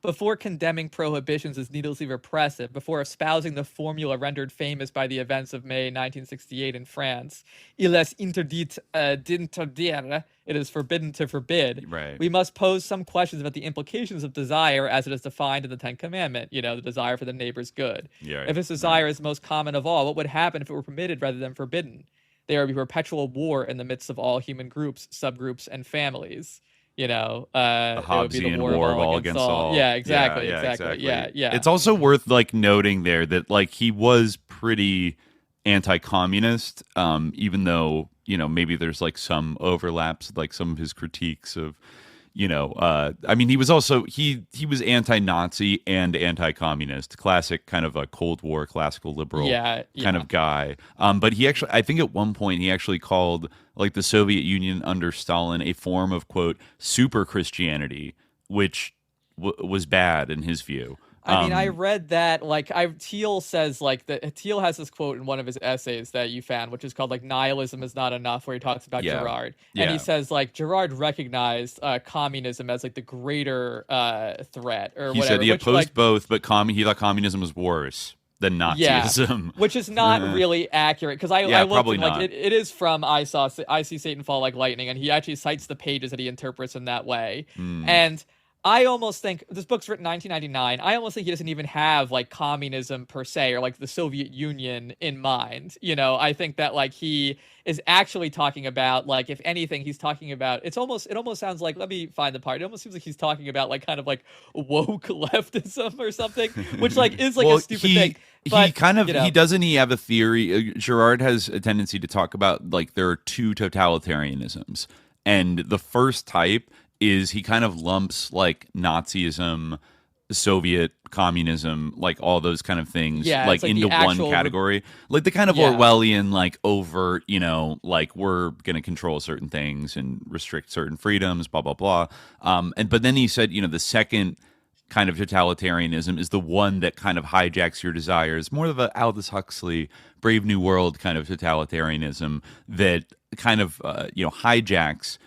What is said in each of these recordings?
before condemning prohibitions as needlessly repressive, before espousing the formula rendered famous by the events of May 1968 in France, il est interdit d'interdire, it is forbidden to forbid, Right. we must pose some questions about the implications of desire as it is defined in the Ten Commandment, the desire for the neighbor's good. Yeah, If this desire is the most common of all, what would happen if it were permitted rather than forbidden? There would be perpetual war in the midst of all human groups, subgroups, and families. The It would be the Hobbesian war of all against all. Yeah, exactly, exactly. Yeah, yeah. It's also worth like noting there that like he was pretty anti-communist, even though maybe there's like some overlaps, like some of his critiques of I mean, he was also he was anti-Nazi and anti-communist, classic kind of a Cold War classical liberal kind of guy. But he actually, I think at one point he actually called like the Soviet Union under Stalin a form of quote super Christianity, which was bad in his view. I mean, I read that Thiel says Thiel has this quote in one of his essays that you found, which is called like "Nihilism is not enough," where he talks about Girard, and he says like Girard recognized communism as like the greater threat or he whatever. Said he opposed both, but he thought communism was worse than Nazism, which is not really accurate because I looked and, like it is from I See Satan Fall Like Lightning, and he actually cites the pages that he interprets in that way, and I almost think this book's written 1999. I almost think he doesn't even have like communism per se or like the Soviet Union in mind. I think that like he is actually talking about like if anything he's talking about it almost sounds like, let me find the part. It almost seems like he's talking about like kind of like woke leftism or something, which like is like a stupid thing. But, he have a theory. Girard has a tendency to talk about like there are two totalitarianisms, and the first type is he kind of lumps like Nazism, Soviet communism, like all those kind of things, like into one category, like the kind of Orwellian, like overt, like we're going to control certain things and restrict certain freedoms, blah, blah, blah. But then he said, the second kind of totalitarianism is the one that kind of hijacks your desires, more of a Aldous Huxley, Brave New World kind of totalitarianism that kind of, hijacks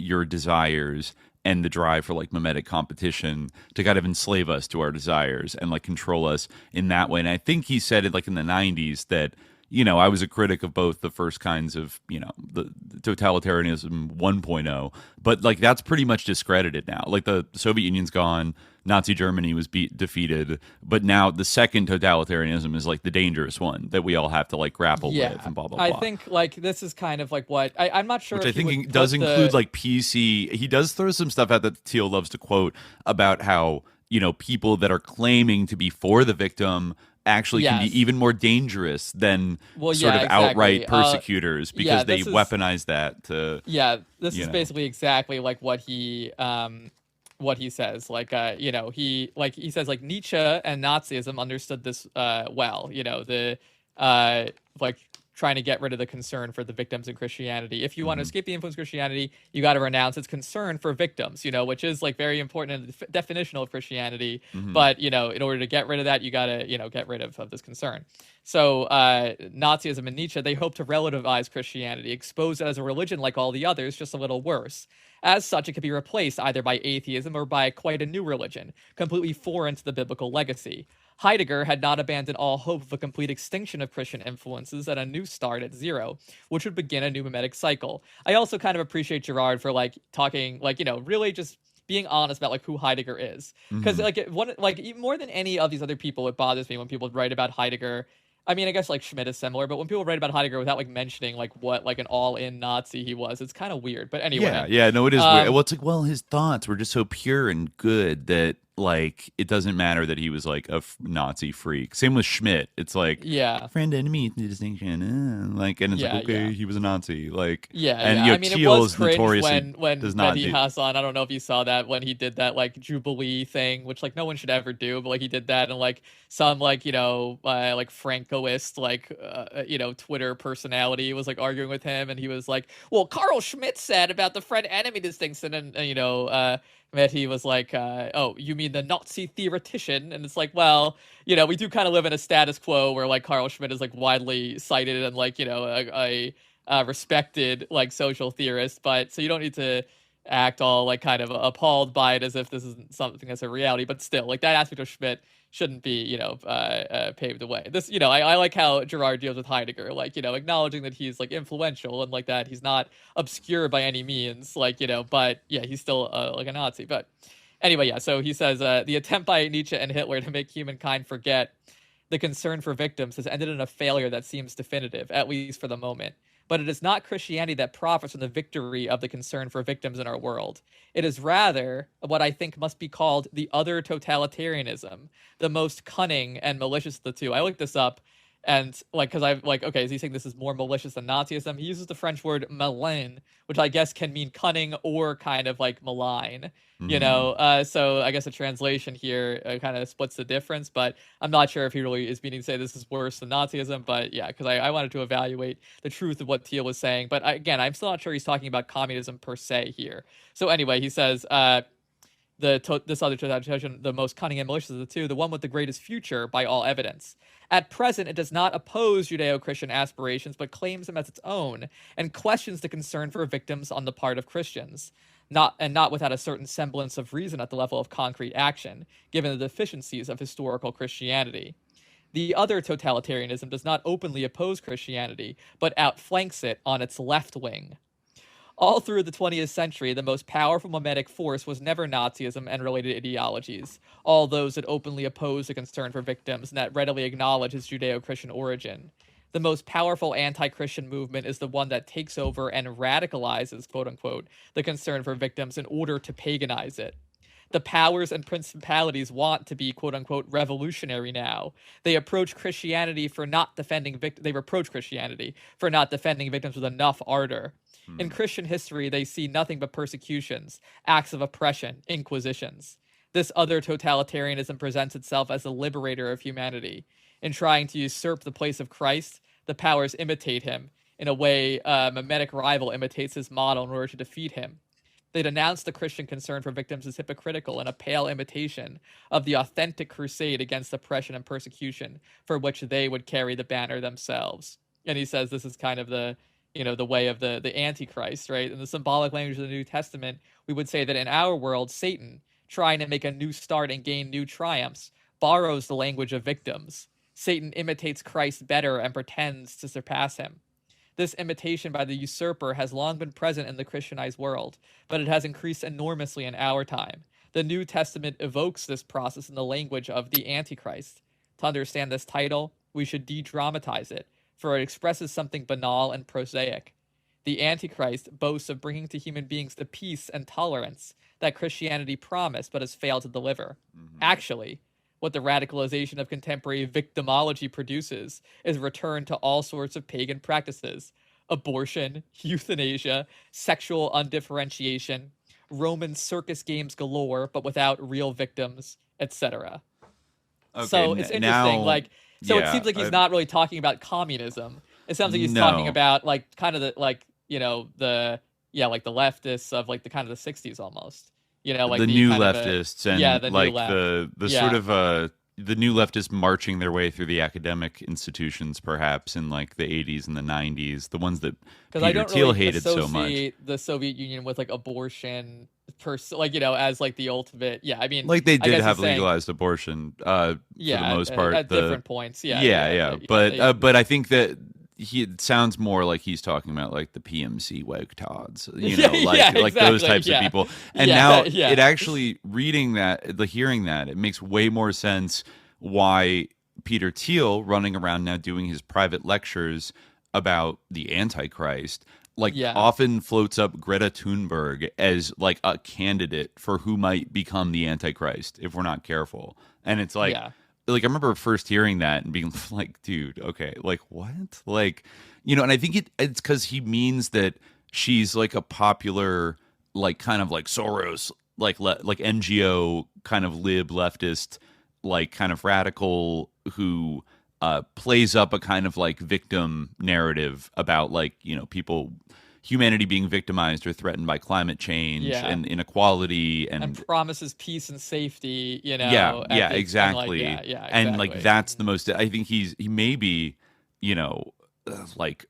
your desires and the drive for like mimetic competition to kind of enslave us to our desires and like control us in that way. And I think he said it like in the 90s that, I was a critic of both the first kinds of, the totalitarianism 1.0, but like that's pretty much discredited now. Like the Soviet Union's gone, Nazi Germany was defeated, but now the second totalitarianism is like the dangerous one that we all have to like grapple with and blah, blah, blah. I think like this is kind of like what I'm not sure. Which I think does include like PC. He does throw some stuff out that Thiel loves to quote about how, people that are claiming to be for the victim actually can be even more dangerous than outright persecutors because they weaponize that to this is basically exactly like what he says, like he says like Nietzsche and Nazism understood this well, the like trying to get rid of the concern for the victims in Christianity. If you want to escape the influence of Christianity, you got to renounce its concern for victims, which is like very important in the definition of Christianity. But, in order to get rid of that, you got to, get rid of this concern. So Nazism and Nietzsche, they hope to relativize Christianity, expose it as a religion like all the others, just a little worse. As such, it could be replaced either by atheism or by quite a new religion, completely foreign to the biblical legacy. Heidegger had not abandoned all hope of a complete extinction of Christian influences and a new start at zero, which would begin a new mimetic cycle. I also kind of appreciate Girard for like talking, like, really just being honest about like who Heidegger is. Because more than any of these other people, it bothers me when people write about Heidegger. I mean, I guess like Schmidt is similar, but when people write about Heidegger without like mentioning like what like an all-in Nazi he was, it's kind of weird. But anyway, no, it is weird. Well, it's like, his thoughts were just so pure and good that like it doesn't matter that he was like a Nazi freak. Same with Schmidt. It's like friend enemy distinction, and it's like he was a Nazi. Like I mean, it was cringe when Mehdi Hasan. I don't know if you saw that when he did that like Jubilee thing, which like no one should ever do, but like he did that and like some like like Francoist like Twitter personality was like arguing with him, and he was like, well, Carl Schmitt said about the friend enemy distinction, and Mehdi was like, oh, you mean the Nazi theoretician? And it's like, well, we do kind of live in a status quo where like Carl Schmitt is like widely cited and like, a respected like social theorist. But so you don't need to act all like kind of appalled by it as if this isn't something that's a reality. But still, like that aspect of Schmidt shouldn't be, paved away. This, I like how Girard deals with Heidegger, like, acknowledging that he's like influential and like that he's not obscure by any means, like, but yeah, he's still like a Nazi. But anyway, yeah, so he says the attempt by Nietzsche and Hitler to make humankind forget the concern for victims has ended in a failure that seems definitive, at least for the moment. But it is not Christianity that profits from the victory of the concern for victims in our world. It is rather what I think must be called the other totalitarianism, the most cunning and malicious of the two. I looked this up, and like, because I'm like, okay, is he saying this is more malicious than Nazism? He uses the French word malin, which I guess can mean cunning or kind of like malign. So I guess a translation here kind of splits the difference, but I'm not sure if he really is meaning to say this is worse than Nazism. But yeah, because I wanted to evaluate the truth of what Thiel was saying. But again, I'm still not sure he's talking about communism per se here. So anyway, he says this other totalitarian, the most cunning and malicious of the two, the one with the greatest future by all evidence. At present, it does not oppose Judeo-Christian aspirations, but claims them as its own, and questions the concern for victims on the part of Christians, not without a certain semblance of reason at the level of concrete action, given the deficiencies of historical Christianity. The other totalitarianism does not openly oppose Christianity, but outflanks it on its left wing. All through the 20th century, the most powerful mimetic force was never Nazism and related ideologies, all those that openly oppose the concern for victims and that readily acknowledge its Judeo-Christian origin. The most powerful anti-Christian movement is the one that takes over and radicalizes, quote-unquote, the concern for victims in order to paganize it. The powers and principalities want to be, quote-unquote, revolutionary now. They approach Christianity for not defending They reproach Christianity for not defending victims with enough ardor. In Christian history, they see nothing but persecutions, acts of oppression, inquisitions. This other totalitarianism presents itself as the liberator of humanity. In trying to usurp the place of Christ, the powers imitate him in a way a mimetic rival imitates his model in order to defeat him. They denounce the Christian concern for victims as hypocritical and a pale imitation of the authentic crusade against oppression and persecution for which they would carry the banner themselves. And he says this is kind of the way of the Antichrist, right? In the symbolic language of the New Testament, we would say that in our world, Satan, trying to make a new start and gain new triumphs, borrows the language of victims. Satan imitates Christ better and pretends to surpass him. This imitation by the usurper has long been present in the Christianized world, but it has increased enormously in our time. The New Testament evokes this process in the language of the Antichrist. To understand this title, we should de-dramatize it, for it expresses something banal and prosaic. The Antichrist boasts of bringing to human beings the peace and tolerance that Christianity promised but has failed to deliver. Actually, what the radicalization of contemporary victimology produces is a return to all sorts of pagan practices: abortion, euthanasia, sexual undifferentiation, Roman circus games galore but without real victims, etc. Okay, So it's interesting, now, it seems like he's not really talking about communism. It sounds like he's No. talking about like kind of the like the leftists of like the kind of the 60s almost. Like the new kind of leftists and the new like left. the Yeah. sort of the new leftists marching their way through the academic institutions, perhaps in like the 80s and the 90s, the ones that Because I Peter don't Thiel really hated so much. associate the Soviet Union with like abortion, as like the ultimate. Yeah, I mean, Like they I did guess have he's saying- legalized abortion for the most at- part. at different points. Yeah, But I think that it sounds more like he's talking about like the PMC wagtags, like those exactly, types of yeah. people. And Yeah, now yeah. it actually hearing that, it makes way more sense why Peter Thiel running around now doing his private lectures about the Antichrist often floats up Greta Thunberg as like a candidate for who might become the Antichrist if we're not careful. And it's like I remember first hearing that and being like, dude, okay, like what? Like, and I think it's because he means that she's like a popular, like kind of like Soros, like NGO kind of lib leftist, like kind of radical who plays up a kind of like victim narrative about like, humanity being victimized or threatened by climate change and inequality and promises peace and safety, exactly. And like that's the most, I think he may be, like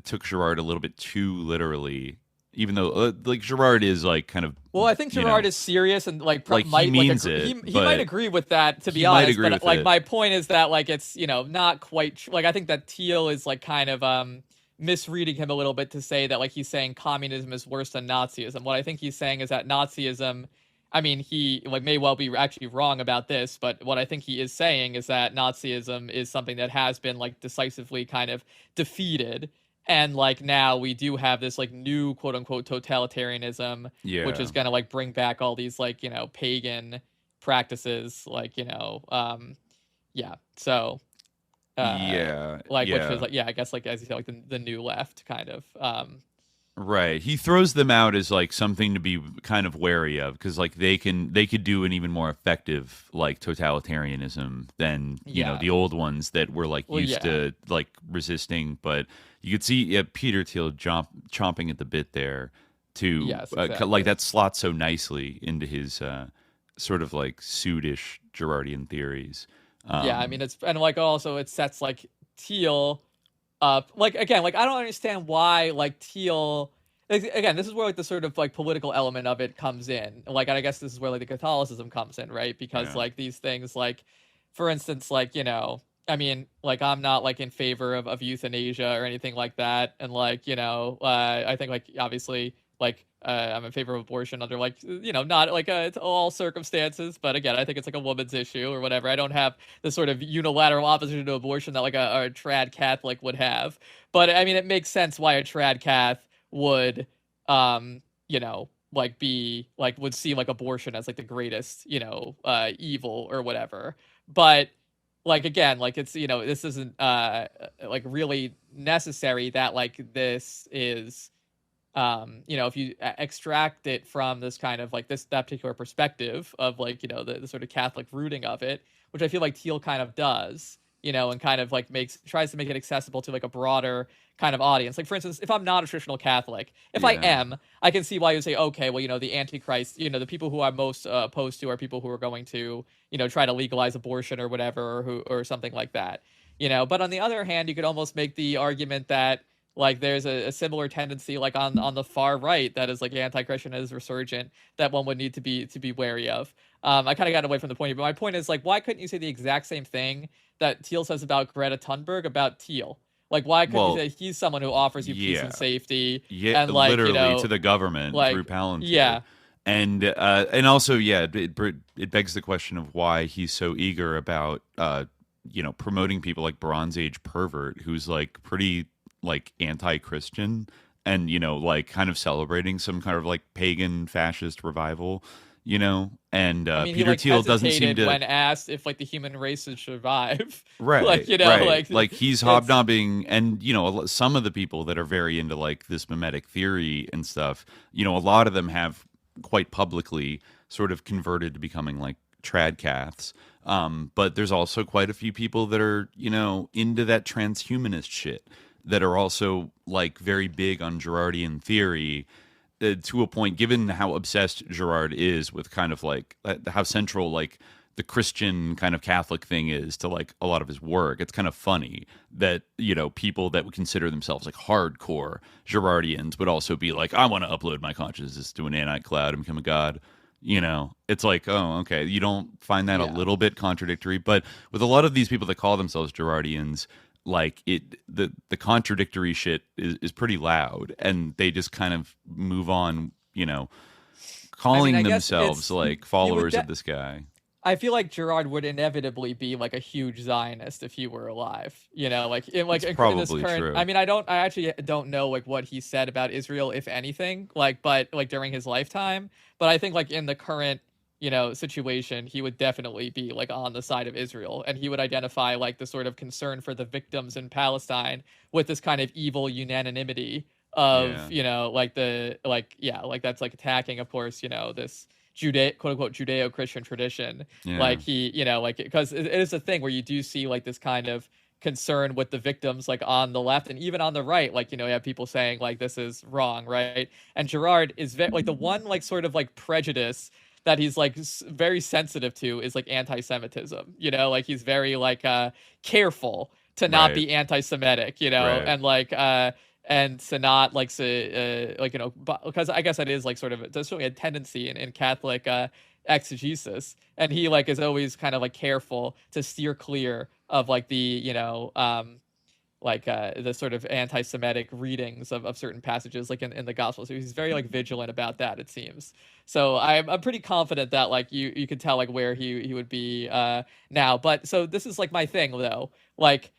took Girard a little bit too literally even though like Girard is like kind of, Well, I think Girard is serious and like he might like means it, he might but agree with that, to be he might honest. agree But with like it. my point is that like it's not quite like I think that Thiel is like kind of misreading him a little bit to say that like he's saying communism is worse than Nazism. What I think he's saying is that Nazism, I mean, he like may well be actually wrong about this, but what I think he is saying is that Nazism is something that has been like decisively kind of defeated, and like now we do have this like new quote unquote totalitarianism, which Yeah. is going to like bring back all these like pagan practices, like yeah. So Yeah, like which is yeah. like, yeah, I guess like as you said, like the new left kind of Right. He throws them out as like something to be kind of wary of, because like they could do an even more effective like totalitarianism than, yeah. the old ones that were like Well, used yeah. to like resisting. But you could see, yeah, Peter Thiel chomping at the bit there to Yes, like exactly. that slots so nicely into his sort of like Sudish Girardian theories. Yeah, I mean, Um, it's and like also it sets like Teal up like again, like I don't understand why like Teal again, this is where like the sort of like political element of it comes in. Like, and I guess this is where like the Catholicism comes in, right? Because yeah. like these things, like for instance, like I mean, like I'm not like in favor of euthanasia or anything like that, and like I think like obviously like I'm in favor of abortion under like not like it's all circumstances, but again, I think it's like a woman's issue or whatever. I don't have the sort of unilateral opposition to abortion that like a trad Catholic would have, but I mean, it makes sense why a trad Cath would like be like would see like abortion as like the greatest evil or whatever. But like again, like it's this isn't like really necessary that like this is if you extract it from this kind of like that particular perspective of like the sort of Catholic rooting of it, which I feel like Teal kind of does, and kind of like tries to make it accessible to like a broader kind of audience. Like for instance, if I'm not a traditional Catholic, if I Yeah. am, I can see why you say, okay, well, the Antichrist, the people who I'm most opposed to are people who are going to try to legalize abortion or whatever, or something like that. But on the other hand, you could almost make the argument that like there's a similar tendency like on the far right that is like anti-Christian, is resurgent, that one would need to be wary of. I kind of got away from the point here, but my point is like, why couldn't you say the exact same thing that Teal says about Greta Thunberg about Teal? Like, why couldn't you Well, say he's someone who offers you peace yeah. and safety, Yeah, and like literally to the government through like Palantir, yeah, and also, yeah, it begs the question of why he's so eager about promoting people like Bronze Age pervert, who's like pretty like anti-Christian, and like kind of celebrating some kind of like pagan fascist revival, and I mean, he Peter like Thiel doesn't seem hesitated to. when asked if like the human race would survive. Like Right, right. like Like he's it's hobnobbing, and some of the people that are very into like this mimetic theory and stuff, a lot of them have quite publicly sort of converted to becoming like trad caths. But there's also quite a few people that are, into that transhumanist shit, that are also like very big on Girardian theory, to a point, given how obsessed Girard is with kind of like how central like the Christian kind of Catholic thing is to like a lot of his work. It's kind of funny that, people that would consider themselves like hardcore Girardians would also be like, I want to upload my consciousness to an anti-cloud and become a god. It's like, oh, okay. You don't find that a yeah. little bit contradictory, but with a lot of these people that call themselves Girardians, like the contradictory shit is pretty loud, and they just kind of move on, I mean, calling I guess themselves it's like you would followers of this guy. I feel like Gerard would inevitably be like a huge Zionist if he were alive. It's In this probably current. true. I mean, I actually don't know like what he said about Israel, if anything. But like during his lifetime. But I think like in the current situation, he would definitely be like on the side of Israel, and he would identify like the sort of concern for the victims in Palestine with this kind of evil unanimity of Yeah. like the like yeah like that's like attacking, of course, this quote unquote Judeo-Christian tradition. Yeah. Like he, like because it is a thing where you do see like this kind of concern with the victims, like on the left and even on the right. Like you have people saying like this is wrong, right? And Gerard is like the one like sort of like prejudice that he's like very sensitive to is like anti-Semitism. Like he's very like careful to not Right. be anti-Semitic. Right. And like and to not like to like because I guess that is like sort of there's certainly a tendency in Catholic exegesis, and he like is always kind of like careful to steer clear of like the the sort of anti-Semitic readings of certain passages like in the Gospel. So he's very like vigilant about that, it seems. So I'm pretty confident that like you could tell like where he would be now. But so this is like my thing though, like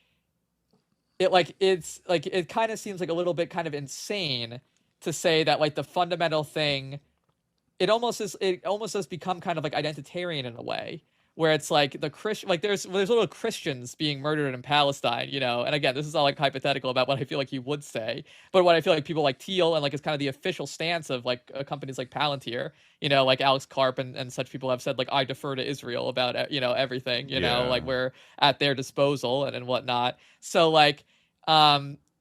it kind of seems like a little bit kind of insane to say that like the fundamental thing, it almost has become kind of like identitarian in a way, where it's like the Christian, like there's little Christians being murdered in Palestine, and again, this is all like hypothetical about what I feel like he would say, but what I feel like people like Thiel and like is kind of the official stance of like companies like Palantir, like Alex Karp and such people have said like I defer to Israel about everything, like we're at their disposal and whatnot. So like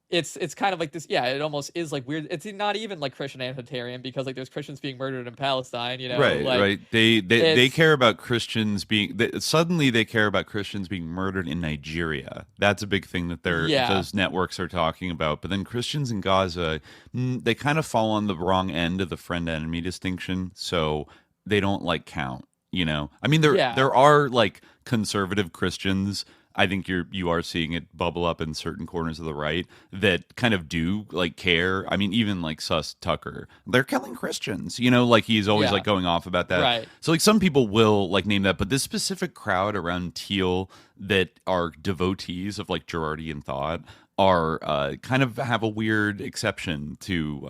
it's kind of like this, yeah, it almost is like weird. It's not even like Christian antiquarian because like there's Christians being murdered in Palestine, Right, like, right. They care about Christians being suddenly they care about Christians being murdered in Nigeria. That's a big thing that those networks are talking about. But then Christians in Gaza, they kind of fall on the wrong end of the friend enemy distinction, so they don't like count. I mean, there are like conservative Christians. I think you are seeing it bubble up in certain corners of the right that kind of do like care. I mean, even like Sus Tucker, they're killing Christians, like he's always like going off about that. Right. So like some people will like name that, but this specific crowd around Thiel that are devotees of like Girardian thought are kind of have a weird exception to,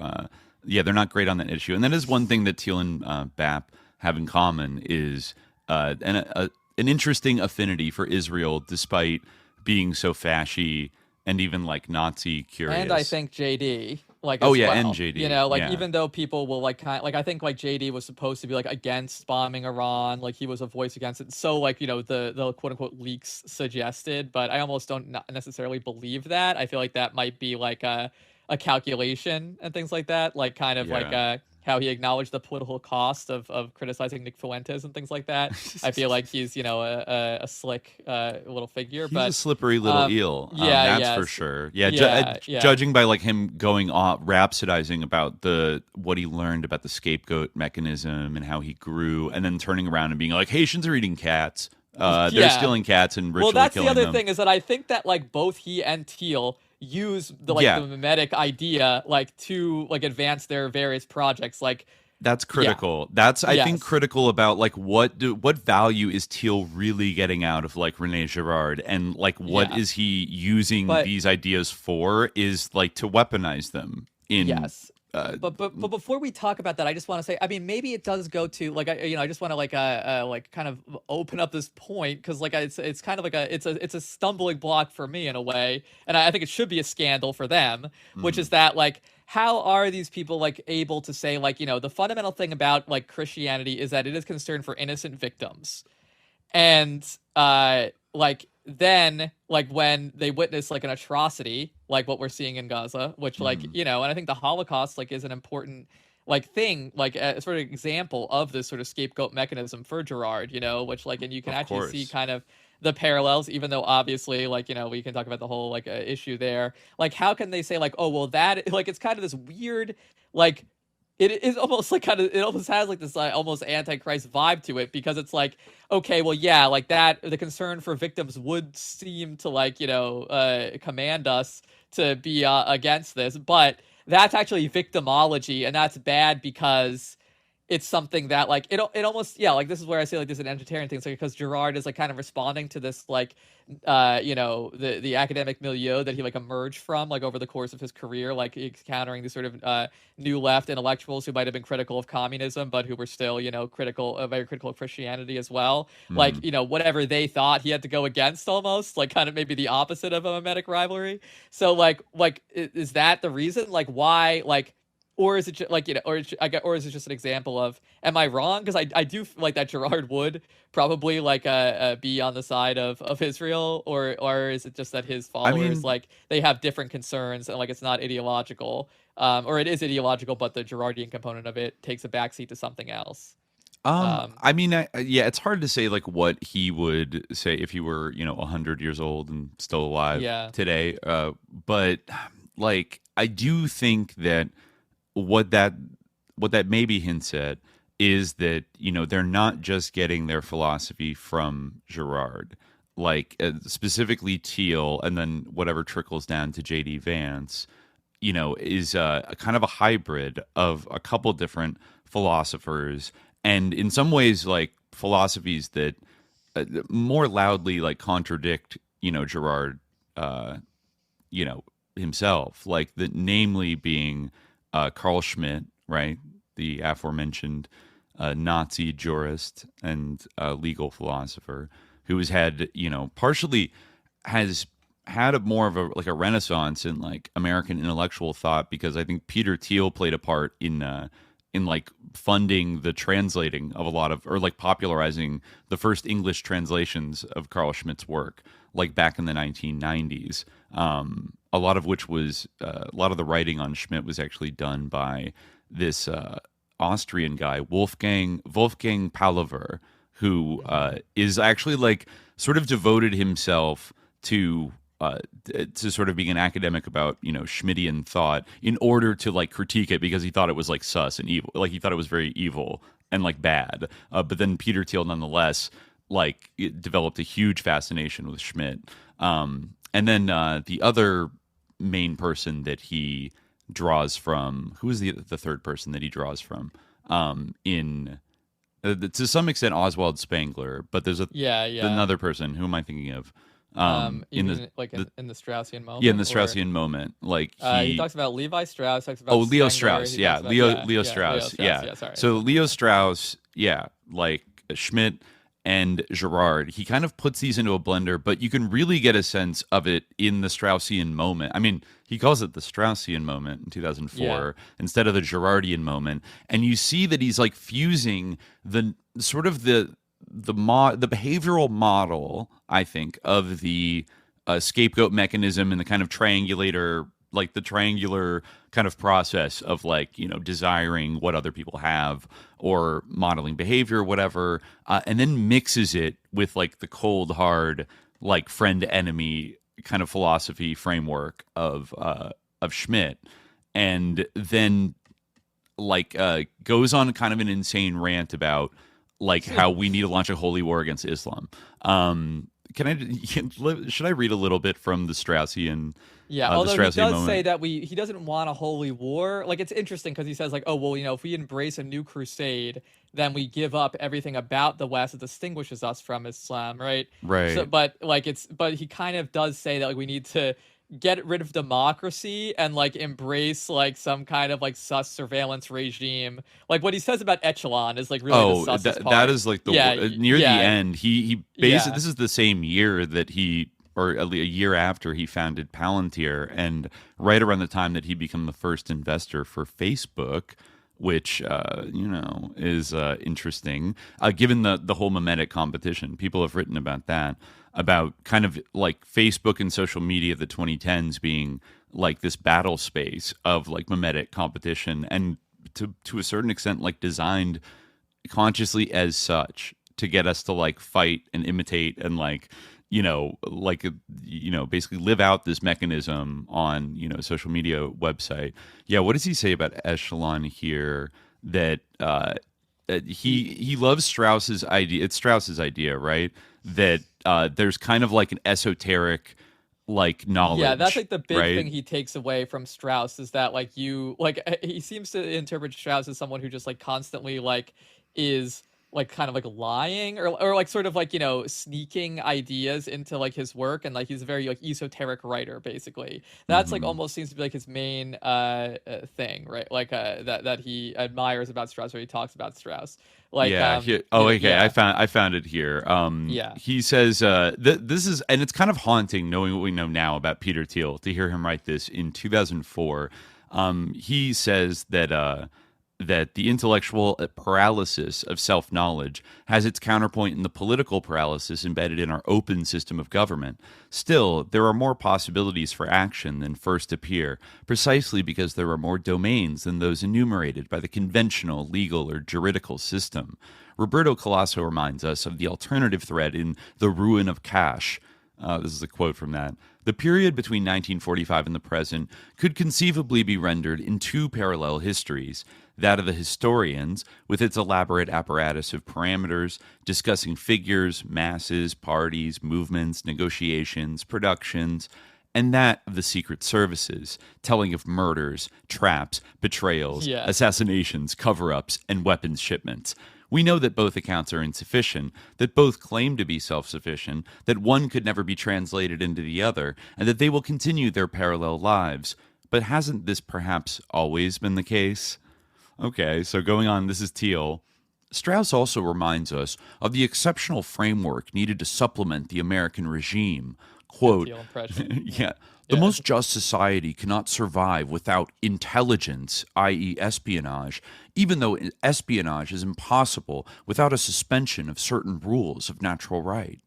they're not great on that issue. And that is one thing that Thiel and Bap have in common is an interesting affinity for Israel, despite being so fashy and even like Nazi curious. And I think JD, like, and JD, even though people will like I think like JD was supposed to be like against bombing Iran, like he was a voice against it. So like the quote unquote leaks suggested, but I almost don't not necessarily believe that. I feel like that might be like a calculation and things like that, like kind of like how he acknowledged the political cost of criticizing Nick Fuentes and things like that. I feel like he's, a slick little figure. He's a slippery little eel. That's for sure. Judging by like him going off rhapsodizing about what he learned about the scapegoat mechanism and how he grew, and then turning around and being like, Haitians are eating cats. They're stealing cats and ritually killing them. Well, that's the other thing is that I think that like both he and Thiel use the mimetic idea like to like advance their various projects. Like that's critical. That's I think critical about like what value is Thiel really getting out of like René Girard, and like what is he using these ideas for is like to weaponize them in but before we talk about that, I just want to say, I mean, maybe it does go to like I just want to like kind of open up this point because like it's kind of like it's a stumbling block for me in a way, and I think it should be a scandal for them, which is that like how are these people like able to say like the fundamental thing about like Christianity is that it is concerned for innocent victims, and like then like when they witness like an atrocity like what we're seeing in Gaza, which like and I think the Holocaust like is an important like thing, like a sort of example of this sort of scapegoat mechanism for Girard, which like, and you can actually see kind of the parallels, even though obviously like we can talk about the whole like issue there, like how can they say like, oh well, that like it's kind of this weird like it is almost like kind of it almost has like this almost Antichrist vibe to it, because it's like, okay, well, yeah, like that the concern for victims would seem to like command us to be against this, but that's actually victimology, and that's bad because it's something that like it almost like this is where I say like this is an entertaining thing, like because Girard is like kind of responding to this like the academic milieu that he like emerged from like over the course of his career, like encountering these sort of new left intellectuals who might have been critical of communism but who were still very critical of Christianity as well, like whatever they thought he had to go against, almost like kind of maybe the opposite of a mimetic rivalry. So like is that the reason like why like, or is it just like or is it just an example of, am I wrong? Because I do like that Girard would probably like be on the side of Israel, or is it just that his followers like they have different concerns and like it's not ideological, or it is ideological but the Girardian component of it takes a backseat to something else. I mean, it's hard to say like what he would say if he were 100 years old and still alive today, but like I do think that what that what that maybe hints at is that they're not just getting their philosophy from Girard, like specifically Thiel, and then whatever trickles down to J.D. Vance, is a kind of a hybrid of a couple different philosophers, and in some ways, like philosophies that more loudly like contradict, Girard, you know, himself, like the namely being Carl Schmitt, right, the aforementioned Nazi jurist and legal philosopher who has had, partially has had a more of a renaissance in like American intellectual thought, because I think Peter Thiel played a part in like funding the translating of a lot of, or like popularizing the first English translations of Carl Schmitt's work, like back in the 1990s. A lot of which was a lot of the writing on Schmitt was actually done by this Austrian guy, Wolfgang Paulhofer, who is actually like sort of devoted himself to sort of being an academic about Schmittian thought in order to like critique it, because he thought it was like sus and evil, like he thought it was very evil and like bad. But then Peter Thiel nonetheless like developed a huge fascination with Schmitt. And then the other main person that he draws from, who is the third person that he draws from, in to some extent Oswald Spengler, but there's another person. Who am I thinking of? In the Straussian moment. Yeah, in the Straussian moment, like he talks about Levi Strauss. Talks about Leo Spengler, Strauss. Yeah, Leo Strauss. Yeah. Sorry. So Leo Strauss. Yeah, like Schmitt and Girard. He kind of puts these into a blender, but you can really get a sense of it in the Straussian moment. I mean, he calls it the Straussian moment in 2004 instead of the Girardian moment, and you see that he's like fusing the sort of the behavioral model, I think, of the scapegoat mechanism and the kind of triangulator, like the triangular kind of process of like, desiring what other people have or modeling behavior or whatever, and then mixes it with like the cold, hard, like friend enemy kind of philosophy framework of Schmitt, and then like goes on kind of an insane rant about like how we need to launch a holy war against Islam. Should I read a little bit from the Straussian? Yeah, although he does say that he doesn't want a holy war. Like, it's interesting because he says like, oh well, if we embrace a new crusade, then we give up everything about the West that distinguishes us from Islam, right? Right. So, but he kind of does say that like we need to get rid of democracy and like embrace like some kind of like sus surveillance regime. Like what he says about Echelon is like really the sus part. That is like the near the end. He basically this is the same year that he, or a year after he founded Palantir, and right around the time that he became the first investor for Facebook, which is interesting given the whole mimetic competition. People have written about that, about kind of like Facebook and social media of the 2010s being like this battle space of like mimetic competition, and to a certain extent like designed consciously as such to get us to like fight and imitate and like basically live out this mechanism on social media website. Yeah, what does he say about Echelon here? That he loves Strauss's idea. It's Strauss's idea, right? That there's kind of like an esoteric like knowledge. Yeah, that's like the big right? thing he takes away from Strauss, is that like he seems to interpret Strauss as someone who just like constantly like is like kind of like lying or like sort of like sneaking ideas into like his work, and like he's a very like esoteric writer basically. That's like almost seems to be like his main thing, right? Like that he admires about Strauss, or he talks about Strauss. Like I found it here. He says this is, and it's kind of haunting knowing what we know now about Peter Thiel to hear him write this in 2004. He says that the intellectual paralysis of self-knowledge has its counterpoint in the political paralysis embedded in our open system of government. Still, there are more possibilities for action than first appear, precisely because there are more domains than those enumerated by the conventional legal or juridical system. Roberto Colasso reminds us of the alternative thread in The Ruin of Cash, This is a quote from that. The period between 1945 and the present could conceivably be rendered in two parallel histories. That of the historians, with its elaborate apparatus of parameters, discussing figures, masses, parties, movements, negotiations, productions, and that of the secret services, telling of murders, traps, betrayals, assassinations, cover-ups, and weapons shipments. We know that both accounts are insufficient, that both claim to be self-sufficient, that one could never be translated into the other, and that they will continue their parallel lives. But hasn't this perhaps always been the case? Okay, so going on, this is Thiel. Strauss also reminds us of the exceptional framework needed to supplement the American regime. Quote, the most just society cannot survive without intelligence, i.e. espionage, even though espionage is impossible without a suspension of certain rules of natural right.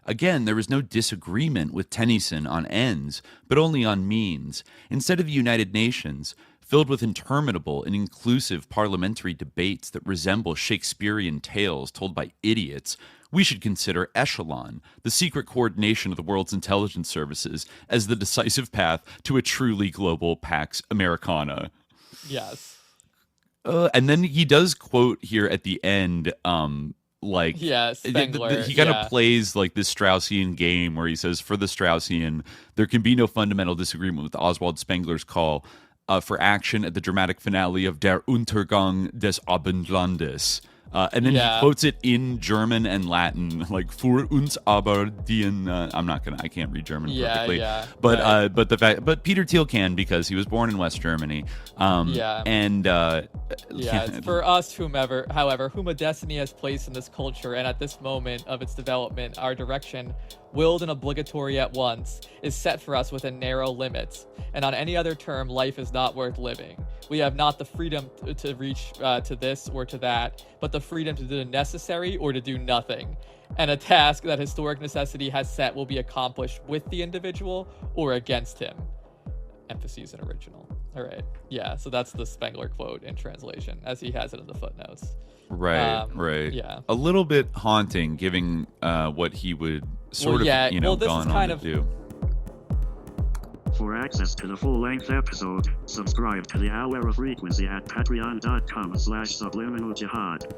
Again, there is no disagreement with Tennyson on ends, but only on means. Instead of the United Nations, filled with interminable and inclusive parliamentary debates that resemble Shakespearean tales told by idiots, we should consider Echelon, the secret coordination of the world's intelligence services, as the decisive path to a truly global Pax Americana. Yes. And then he does quote here at the end, Spengler, he kind of plays like this Straussian game where he says, for the Straussian, there can be no fundamental disagreement with Oswald Spengler's call for action at the dramatic finale of Der Untergang des Abendlandes. And then he quotes it in German and Latin, like "für uns aber den." I can't read German perfectly. But Peter Thiel can because he was born in West Germany. It's for us, however, whom a destiny has placed in this culture, and at this moment of its development, our direction, willed and obligatory at once, is set for us within narrow limits, and on any other term, life is not worth living. We have not the freedom to reach to this or to that, but the freedom to do the necessary or to do nothing. And a task that historic necessity has set will be accomplished with the individual or against him. Emphases in original. All right. Yeah, so that's the Spengler quote in translation, as he has it in the footnotes. Right. Yeah. A little bit haunting, given what he would gone on to do. For access to the full-length episode, subscribe to the Hour of Frequency at patreon.com/subliminaljihad.